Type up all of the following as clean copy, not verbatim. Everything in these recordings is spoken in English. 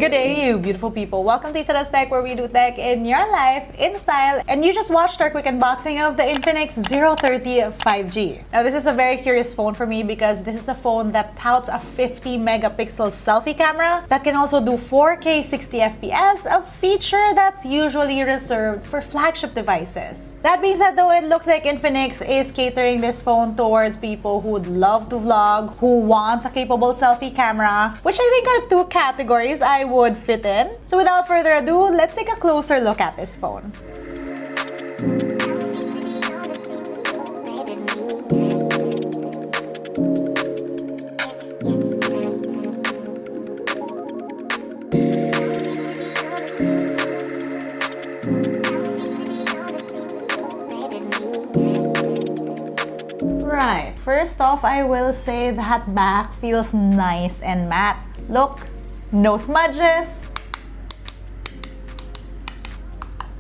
Good day, you beautiful people. Welcome to LAZADA's Tech, where we do tech in your life, in style. And you just watched our quick unboxing of the Infinix Zero 30 5G. Now, this is a very curious phone for me because this is a phone that touts a 50 megapixel selfie camera that can also do 4K 60 FPS, a feature that's usually reserved for flagship devices. That being said, though, it looks like Infinix is catering this phone towards people who would love to vlog, who want a capable selfie camera, which I think are two categories I would fit in. So without further ado, let's take a closer look at this phone. Right, first off, I will say that back feels nice and matte. Look, no smudges.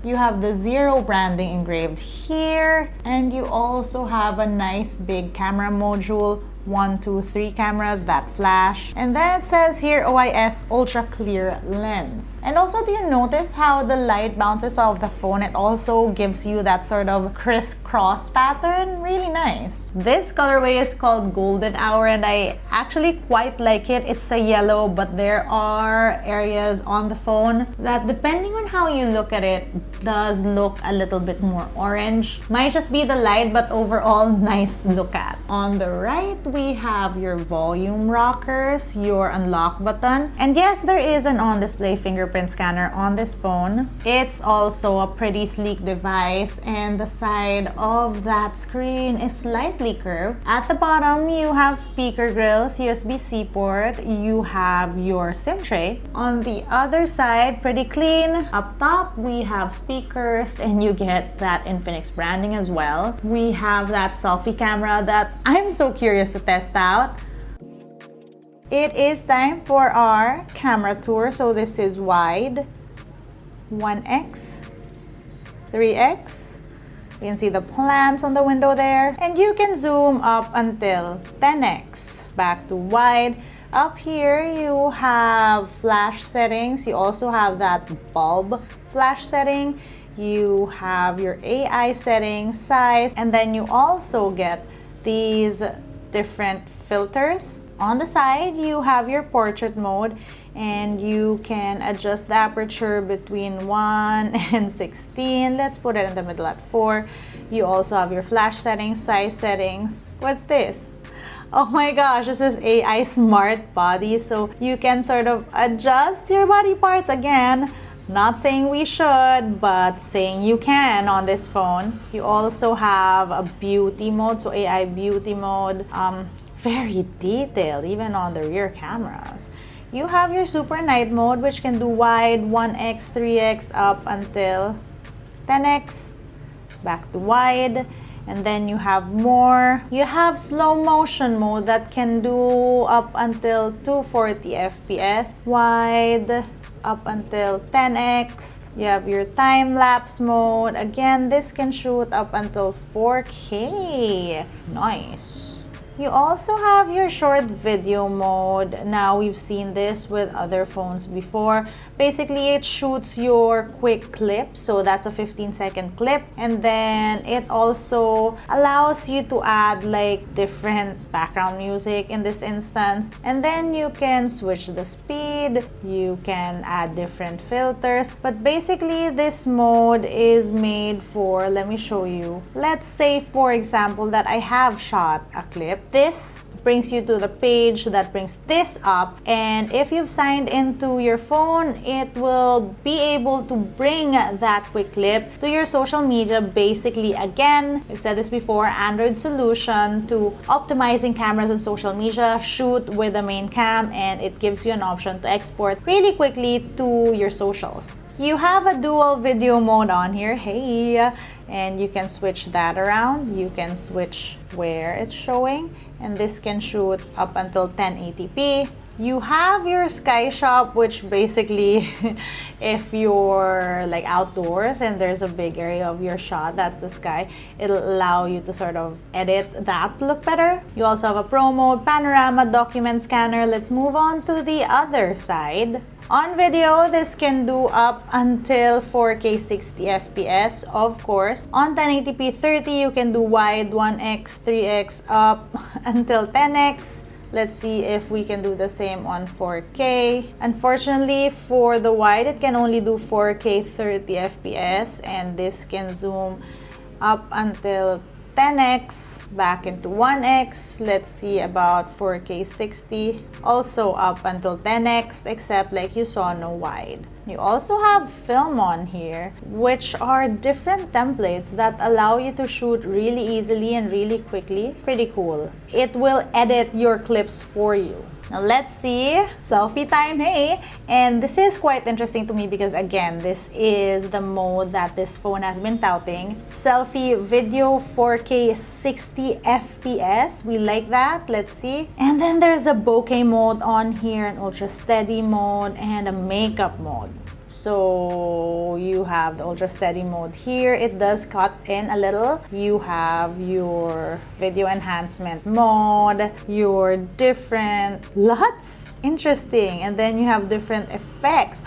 You have the Zero branding engraved here, and you also have a nice big camera module. 1, 2, 3 cameras that flash, and then it says here OIS ultra clear lens. And also, do you notice how the light bounces off the phone? It also gives you that sort of crisscross pattern. Really nice. This colorway is called Golden Hour, and I actually quite like it. It's a yellow, but there are areas on the phone that, depending on how you look at it, does look a little bit more orange. Might just be the light, but overall nice to look at. On the right, we have your volume rockers, your unlock button, and yes, there is an on-display fingerprint scanner on this phone. It's also a pretty sleek device, and the side of that screen is slightly curved. At the bottom, you have speaker grills, USB-C port, you have your SIM tray. On the other side, pretty clean. Up top, we have speakers, and you get that Infinix branding as well. We have that selfie camera that I'm so curious to test out. It is time for our camera tour. So this is wide, 1x, 3x. You can see the plants on the window there, and you can zoom up until 10x. Back to wide. Up here you have flash settings. You also have that bulb flash setting. You have your AI settings, size, and then you also get these different filters. On the side, you have your portrait mode, and you can adjust the aperture between 1 and 16. Let's put it in the middle at 4. You also have your flash settings, size settings. What's this? Oh my gosh, this is AI smart body, so you can sort of adjust your body parts again. Not saying we should, but saying you can on this phone. You also have a beauty mode, so AI beauty mode. Very detailed, even on the rear cameras. You have your super night mode, which can do wide, 1x, 3x, up until 10x, back to wide. And then you have more. You have slow motion mode that can do up until 240 FPS, wide, up until 10x. You have your time-lapse mode. Again, this can shoot up until 4K. Nice. You also have your short video mode. Now, we've seen this with other phones before. Basically, it shoots your quick clip. So that's a 15-second clip. And then it also allows you to add like different background music in this instance. And then you can switch the speed. You can add different filters. But basically, this mode is made for, let me show you. Let's say, for example, that I have shot a clip. This brings you to the page that brings this up, and if you've signed into your phone, it will be able to bring that quick clip to your social media. Basically, again, I've said this before, Android solution to optimizing cameras and social media. Shoot with the main cam, and it gives you an option to export really quickly to your socials. You have a dual video mode on here, hey, and you can switch that around. You can switch where it's showing, and this can shoot up until 1080p. You have your sky shop, which basically if you're like outdoors and there's a big area of your shot, that's the sky, it'll allow you to sort of edit that to look better. You also have a pro mode, panorama, document scanner. Let's move on to the other side. On video, this can do up until 4K 60 FPS, of course. On 1080p 30, you can do wide 1x, 3x up until 10x. Let's see if we can do the same on 4K. Unfortunately, for the wide, it can only do 4K 30 FPS, and this can zoom up until 10x, back into 1x. Let's see about 4K 60, also up until 10x, except like you saw, no wide. You also have film on here, which are different templates that allow you to shoot really easily and really quickly. Pretty cool. It will edit your clips for you. Now let's see, selfie time, hey! And this is quite interesting to me because again, this is the mode that this phone has been touting. Selfie video 4K 60 FPS, we like that, let's see. And then there's a bokeh mode on here, an ultra steady mode, and a makeup mode. So you have the ultra steady mode here. It does cut in a little. You have your video enhancement mode, your different LUTs. Interesting. And then you have different effects.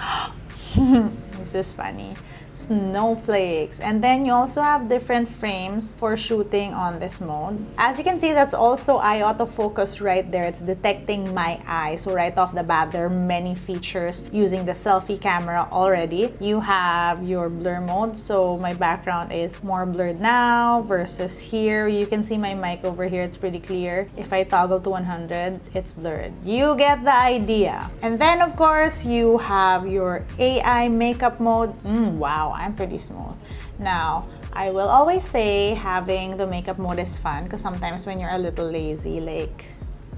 This is funny. Snowflakes. And then you also have different frames for shooting on this mode. As you can see, that's also eye autofocus right there. It's detecting my eye. So right off the bat, there are many features using the selfie camera already. You have your blur mode. So my background is more blurred now versus here. You can see my mic over here. It's pretty clear. If I toggle to 100, it's blurred. You get the idea. And then of course, you have your AI makeup mode. Wow. I'm pretty smooth. Now, I will always say having the makeup mode is fun because sometimes when you're a little lazy, like,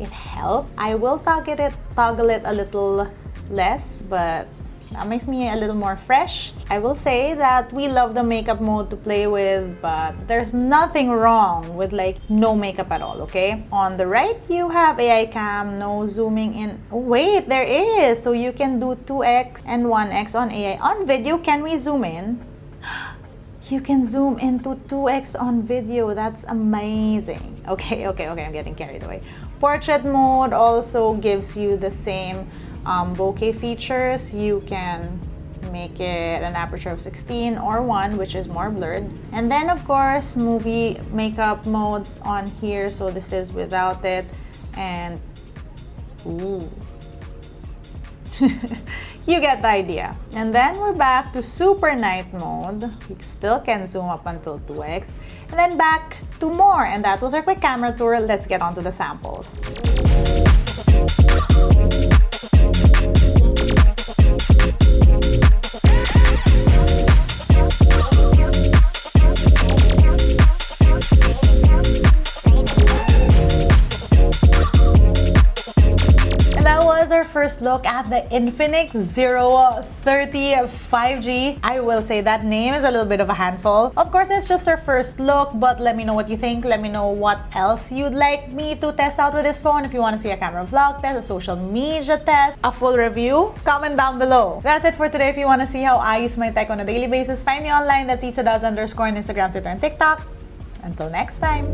it helps. I will toggle it a little less, but that makes me a little more fresh. I will say that we love the makeup mode to play with, but there's nothing wrong with like no makeup at all, okay? On the right, you have AI cam, no zooming in. Oh, wait, there is. So you can do 2x and 1x on AI. On video, can we zoom in? You can zoom into 2x on video. That's amazing. Okay, I'm getting carried away. Portrait mode also gives you the same bokeh features. You can make it an aperture of 16 or 1, which is more blurred. And then of course, movie makeup modes on here. So this is without it, and ooh. You get the idea. And then we're back to super night mode. We still can zoom up until 2x. And then back to more. And that was our quick camera tour. Let's get on to the samples. Our first look at the Infinix Zero 30 5G. I will say that name is a little bit of a handful. Of course, it's just our first look, but let me know what you think. Let me know what else you'd like me to test out with this phone. If you want to see a camera vlog test, a social media test, a full review, comment down below. That's it for today. If you want to see how I use my tech on a daily basis, find me online. That's LAZADA_ on Instagram, Twitter, and TikTok. Until next time.